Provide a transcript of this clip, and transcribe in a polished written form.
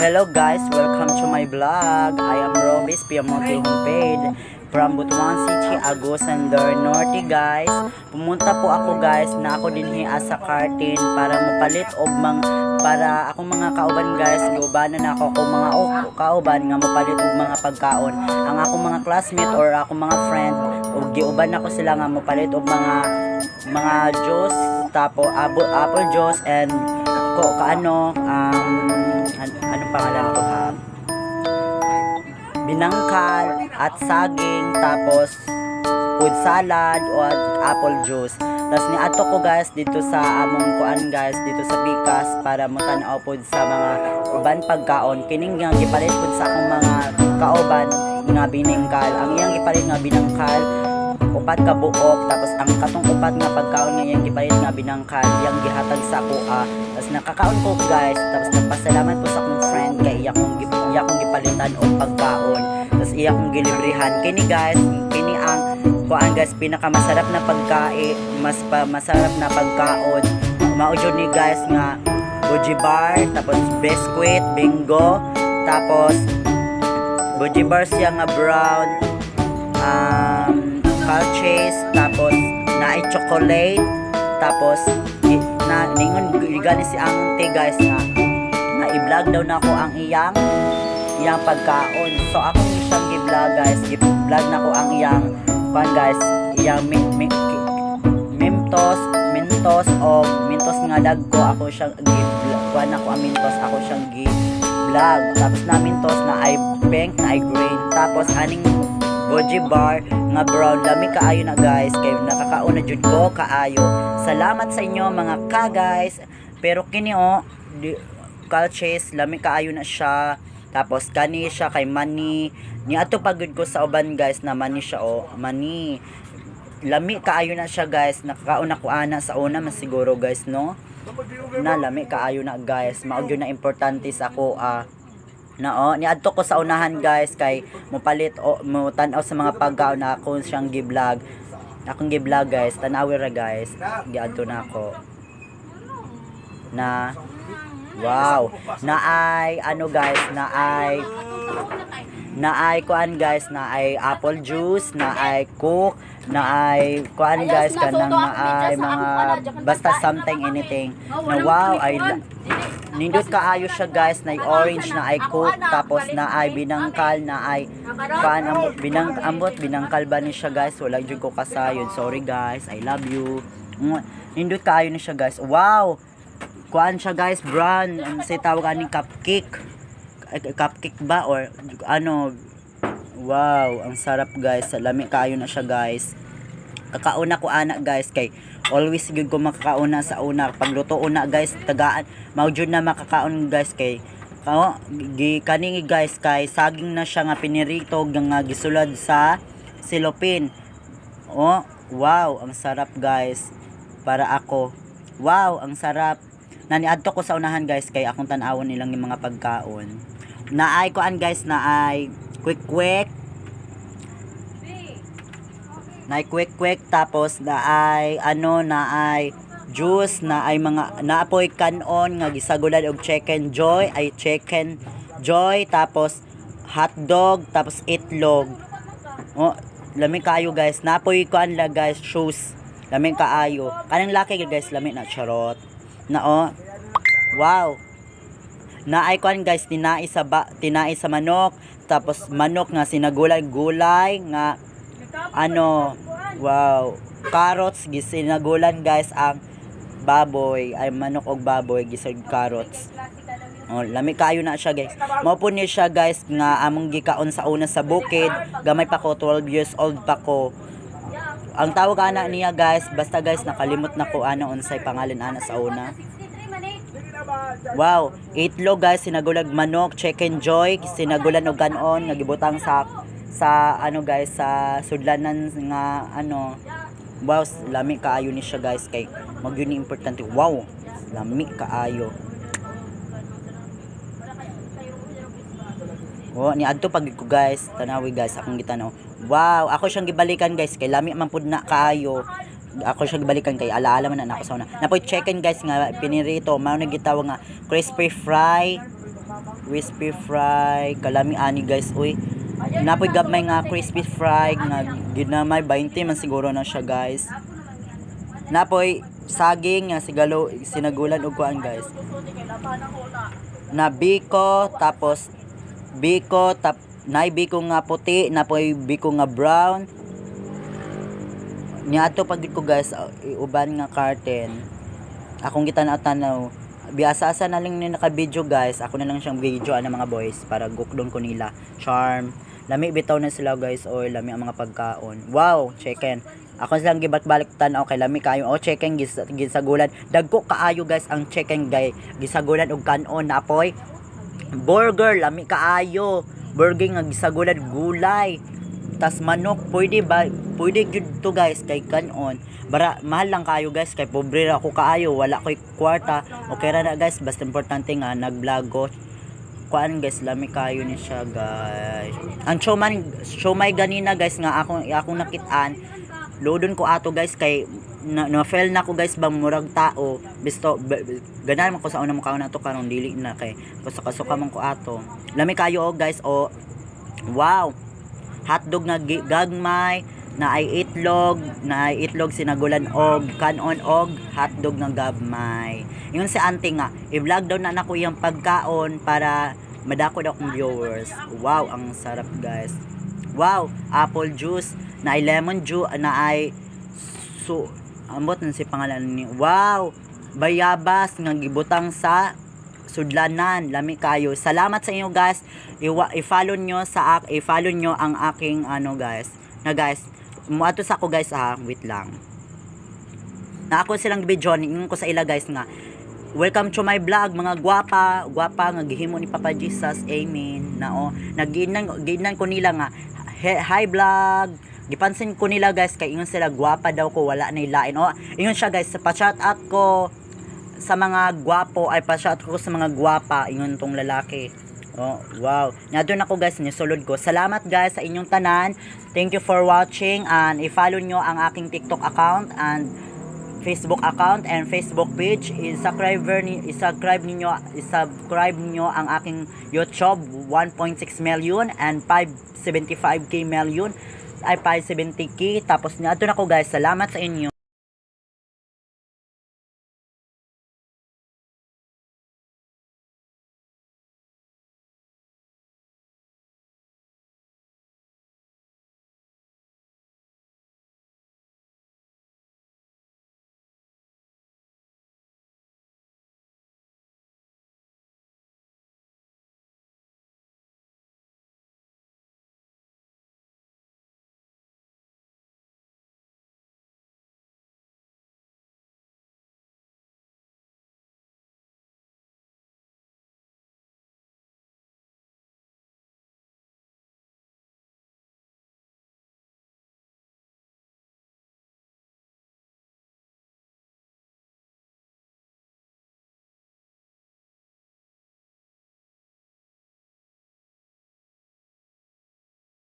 Hello guys, welcome to my vlog. I am Robis Piamonte Homepage from Butuan City, Agusan del Norte guys. Pumunta po ako guys na ako dinhi sa kartin para mopalit og para akong mga kauban guys, giubanan ako kung mga kauban nga mopalit og mga pagkaon. Ang akong mga classmate or akong mga friend og giuban ako sila nga mopalit og mga juice, tapo apple juice and anong pangalan to ha? Binangkal at saging, tapos food salad o apple juice. Tapos niadto ko guys dito sa among kuan guys dito sa Pikas para mo tan-aw pod sa mga uban pagkaon. Kining nga gipalit pod sa akong mga kauban nga biningkal. Ang iyang gipalit nga binangkal upat ka buok, tapos ang katong upat nga pagkaon nga iyang gipalit nga binangkal iyang gihatag sa ako tapos nakakaon ko guys, tapos nagpasalamat po sa akong friend kay iya kong gipalitan og pagkaon, tapos iya kong gilibrihan kini guys. Kini ang kuan guys, pinakamasarap na pagkain, masarap na pagkaon mao jud ni guys nga goji bar, tapos biscuit bingo, tapos goji bar siya nga brown, calchase, tapos naay chocolate, tapos ningon gani si auntie guys na i-vlog daw na ako ang iyang pagkaon. So ako ni siyang gi-vlog guys, gi-vlog na ko ang iyang guys, iyang mintos o mintos nga dagko ako siyang gi-vlog na ko ang mintos, ako siyang gi-vlog. Tapos na mintos na ay pink na ay green, tapos aning goji bar nga brown, lami kaayo na guys, kay nakakauna jud ko kaayo. Salamat sa inyo mga guys. Pero kini calchase lami kaayo na siya. Tapos kani siya kay mani ni ato pagud ko sa uban guys na mani siya mani lami kaayo na siya guys. Nakakauna ko ana sa una mas siguro guys no na lami kaayo na guys, mao gyud na importante sa ako niadto ko sa unahan guys kay mopalit o mo tan-aw sa mga pagkaon na ako siyang gi-vlog. Akong gi-vlog guys, tan-awi ra guys. Giadto na ako. Na wow, naay guys, naay kuan guys, naay apple juice, naay coke, naay kuan guys kanang naay mga basta something anything. Na wow, ay nindot kaayo siya guys, na orange na ay coke, tapos na ay binangkal na ay binangkal ba ni siya guys, wala jud ko kasayod, sorry guys, I love you. Nindot kaayo ni siya guys, wow, kuan siya guys, brand say tawag ani cupcake ba or wow, ang sarap guys, lami kaayo na siya guys. Kakauna ko ana guys kay always gyud ko makakauna sa una pagluto una guys, tagaan mao jud na makakaon guys kay kaningi guys kay saging na siya nga pinirito nga gisulad sa silopin. Wow, ang sarap guys para ako. Wow, ang sarap. Naniadto ko sa unahan guys kay akong tan-awon nilang yung mga pagkaon. Naay kuan guys, naay quick tapos naay juice, naay mga naapoy kanon nga gisagulan og chicken joy, tapos hotdog, tapos itlog. Lami kaayo guys, naapoy kuan la guys, shoes, lami kaayo kanang laki guys, lami na charot na wow. Naay kuan guys, tinai sa manok, tapos manok nga sinagulay nga wow, carrots gisinagulan guys, ang baboy ay manok og baboy gisag carrots. Lami kaayo na siya guys. Mao po ni siya guys nga among gikaon sa una sa bukid, gamay pa ko, 12 years old pa ko. Ang tawag ana niya guys, basta guys nakalimot na ko unsay pangalan ana sa una. Wow, itlog guys, sinagulag manok, chicken joy, sinagulan og kanon nga gibutang sa guys, sa sudlanan nga wow, lami kaayo ni siya guys kay magyud ni importante. Wow, lami kaayo. Niadto pag ko guys, tanawi guys akong gitanaw. Wow, ako siyang gibalikan guys kay lami man pud na kaayo. Ako siya gibalikan kay alaala man na ako sa una. Napoy chicken guys nga pinirito, mao na gitawag nga crispy fry. crispy fry kalami ani guys uy. Napoy gabmay nga crispy fry nga ginamay 20 man siguro na siya guys. Napoy saging nga sinagulan og kuan guys. Na biko tapos nay biko nga puti, napoy biko nga brown. Niadto pag ko guys uban nga carton. Akong gitanaw-tanaw. Biasa na lang ni naka-video guys. Ako na lang siyang video ang mga boys para gukdon ko nila. Charm. Lami bitaw na sila guys or lami ang mga pagkaon. Wow, chicken. Ako silang gibat-balik tanaw kay lami kayo. Oh, chicken gisagulan. Dagko kaayo guys ang chicken guys. Gisagulan og kanon napoy. Burger lami kaayo. Burger nga gisagulan gulay. Tas manok pwede ba? Pwede gyud to guys kay kanon. Bara mahal lang kayo guys kay pobre ra ako kaayo, wala koy kwarta. Okay ra na guys, basta importante nga nag-vlog ko. Kuan guys, lami kayo ni siya guys. Ang siomay ganina guys nga akong nakitaan. Loadon ko ato guys kay na-fail na ko guys bang murag tao. Bisto ganahan man ko sa una mo kaon nato karon dili na kay kasuka man ko ato. Lami kayo oh guys oh. Wow. Hotdog nga gagmay na ay itlog sinagulan og kanon og hotdog nga gagmay. Ingon si auntie nga i-vlog daw na nako yung pagkaon para madako daw akong viewers. Wow, ang sarap guys. Wow, apple juice na ay lemon juice na ay ambot na si pangalan ni. Wow, bayabas nga gibutang sa sudlanan. Lami kayo. Salamat sa inyo guys. I-follow nyo ang aking ano guys. Na guys, muato sa ako guys wait lang. Na ako silang video ko sa ila guys nga. Welcome to my vlog mga gwapa nga gihimo ni Papa Jesus. Amen. Na naginan ko nila nga hi vlog. Gipansin ko nila guys kay ingon sila gwapa daw ko wala na ilain. Ingon siya guys sa pa-shout out ko sa mga gwapo ay pa-shout ko sa mga gwapa ingon tong lalaki. Oh, wow. Nadon ako guys ni sulod ko. Salamat guys sa inyong tanan. Thank you for watching and i-follow nyo ang aking TikTok account and Facebook account and Facebook page. I-subscribe niyo ang aking YouTube 1.6 million and 575k million ay 570k tapos niadto na ko guys. Salamat sa inyo.